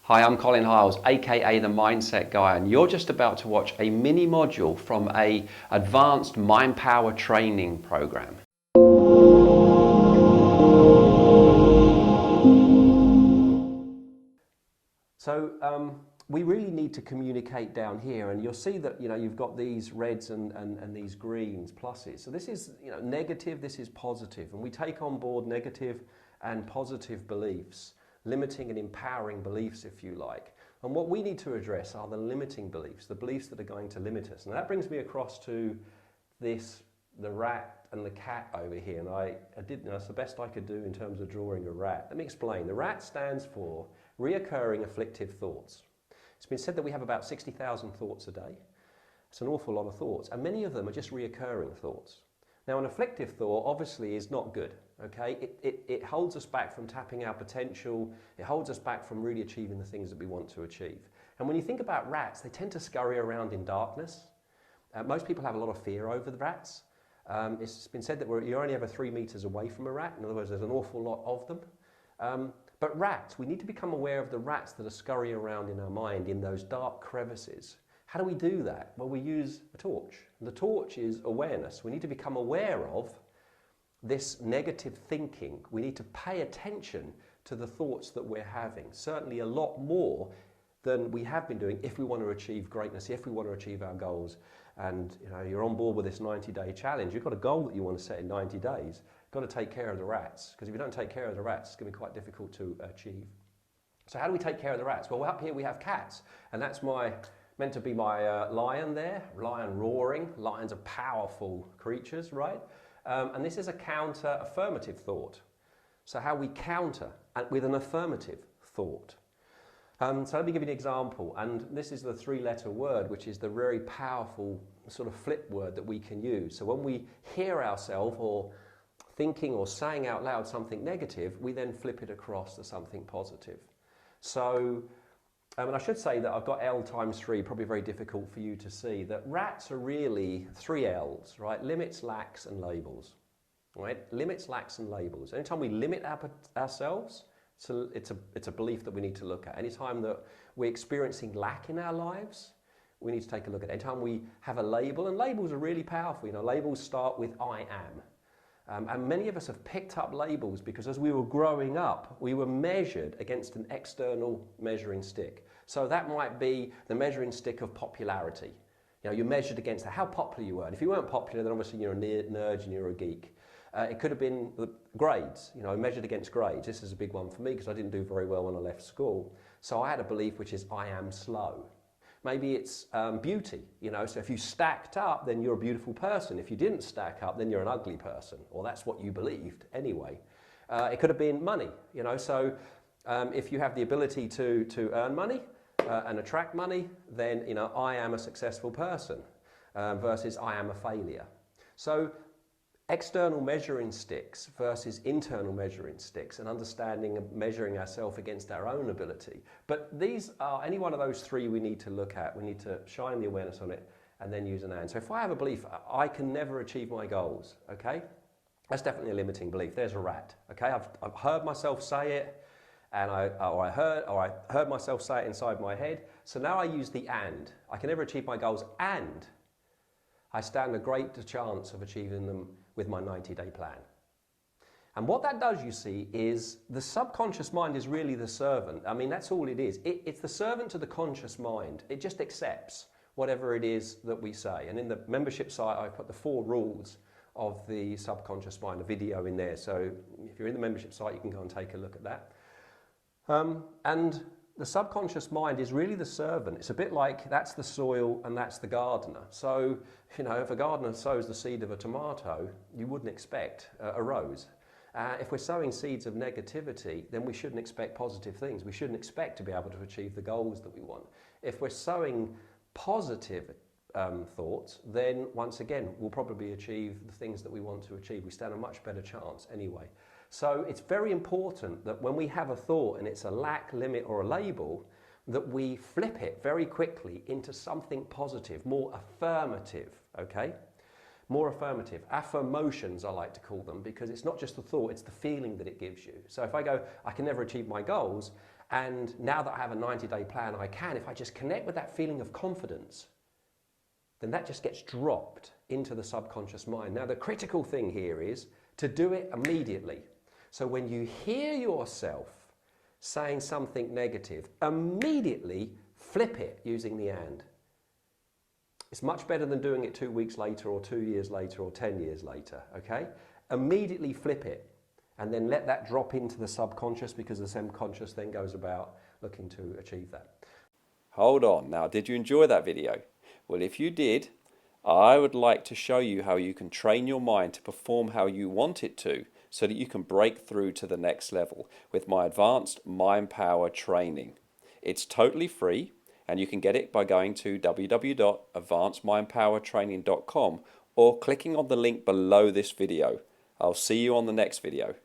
Hi, I'm Colin Hiles, aka the Mindset Guy, and you're just about to watch a mini module from a advanced mind power training program. So we really need to communicate down here, and you'll see that you've got these reds and these greens, pluses. So this is negative, this is positive, and we take on board negative and positive beliefs. Limiting and empowering beliefs, if you like. And what we need to address are the limiting beliefs, the beliefs that are going to limit us. And that brings me across to the rat and the cat over here. And I did, that's the best I could do in terms of drawing a rat. Let me explain. The rat stands for Reoccurring Afflictive Thoughts. It's been said that we have about 60,000 thoughts a day. It's an awful lot of thoughts, and many of them are just reoccurring thoughts. Now, an afflictive thought obviously is not good, okay? It holds us back from tapping our potential. It holds us back from really achieving the things that we want to achieve. And when you think about rats, they tend to scurry around in darkness. Most people have a lot of fear over the rats. It's been said that you're only ever 3 meters away from a rat. In other words, there's an awful lot of them. But rats, we need to become aware of the rats that are scurrying around in our mind in those dark crevices. How do we do that? Well, we use a torch. The torch is awareness. We need to become aware of this negative thinking. We need to pay attention to the thoughts that we're having, certainly a lot more than we have been doing if we want to achieve greatness, if we want to achieve our goals. And you're on board with this 90-day challenge. You've got a goal that you want to set in 90 days. You've got to take care of the rats, because if you don't take care of the rats, it's going to be quite difficult to achieve. So how do we take care of the rats? Well, up here we have cats, and that's meant to be my lion there, lion roaring. Lions are powerful creatures, right? And this is a counter affirmative thought. So how we counter with an affirmative thought. So let me give you an example, and this is the 3-letter word, which is the very powerful sort of flip word that we can use. So when we hear ourselves or thinking or saying out loud something negative, we then flip it across to something positive. So and I should say that I've got L times 3, probably very difficult for you to see, that rats are really 3 L's, right? Limits, lacks, and labels, right? Limits, lacks, and labels. Anytime we limit ourselves, it's a belief that we need to look at. Anytime that we're experiencing lack in our lives, we need to take a look at it. Anytime we have a label, and labels are really powerful. Labels start with I am. And many of us have picked up labels because as we were growing up, we were measured against an external measuring stick. So that might be the measuring stick of popularity. You're measured against how popular you were. And if you weren't popular, then obviously you're a nerd and you're a geek. It could have been the grades, measured against grades. This is a big one for me because I didn't do very well when I left school. So I had a belief which is I am slow. Maybe it's beauty, so if you stacked up, then you're a beautiful person. If you didn't stack up, then you're an ugly person, or that's what you believed anyway. It could have been money, so if you have the ability to earn money and attract money, then, I am a successful person versus I am a failure. So external measuring sticks versus internal measuring sticks, and understanding and measuring ourselves against our own ability. But these are, any one of those 3 we need to look at. We need to shine the awareness on it and then use an and. So if I have a belief, I can never achieve my goals, okay? That's definitely a limiting belief. There's a rat, okay? I've heard myself say it, and I heard myself say it inside my head. So now I use the and. I can never achieve my goals, and I stand a great chance of achieving them with my 90-day plan. And what that does, you see, is the subconscious mind is really the servant. I mean, that's all it is. It's the servant to the conscious mind. It just accepts whatever it is that we say. And in the membership site, I put the 4 rules of the subconscious mind, a video in there. So if you're in the membership site, you can go and take a look at that. And the subconscious mind is really the servant. It's a bit like that's the soil and that's the gardener. So, if a gardener sows the seed of a tomato, you wouldn't expect a rose. If we're sowing seeds of negativity, then we shouldn't expect positive things. We shouldn't expect to be able to achieve the goals that we want. If we're sowing positive thoughts, then once again, we'll probably achieve the things that we want to achieve. We stand a much better chance anyway. So it's very important that when we have a thought and it's a lack, limit, or a label, that we flip it very quickly into something positive, more affirmative, okay? More affirmative. Affirmations, I like to call them, because it's not just the thought, it's the feeling that it gives you. So if I go, I can never achieve my goals, And now that I have a 90-day plan, I can, if I just connect with that feeling of confidence, then that just gets dropped into the subconscious mind. Now, the critical thing here is to do it immediately. So when you hear yourself saying something negative, immediately flip it using the and. It's much better than doing it 2 weeks later or 2 years later or 10 years later, okay? Immediately flip it and then let that drop into the subconscious, because the subconscious then goes about looking to achieve that. Hold on, now did you enjoy that video? Well, if you did, I would like to show you how you can train your mind to perform how you want it to, so that you can break through to the next level with my advanced mind power training. It's totally free, and you can get it by going to www.advancedmindpowertraining.com or clicking on the link below this video. I'll see you on the next video.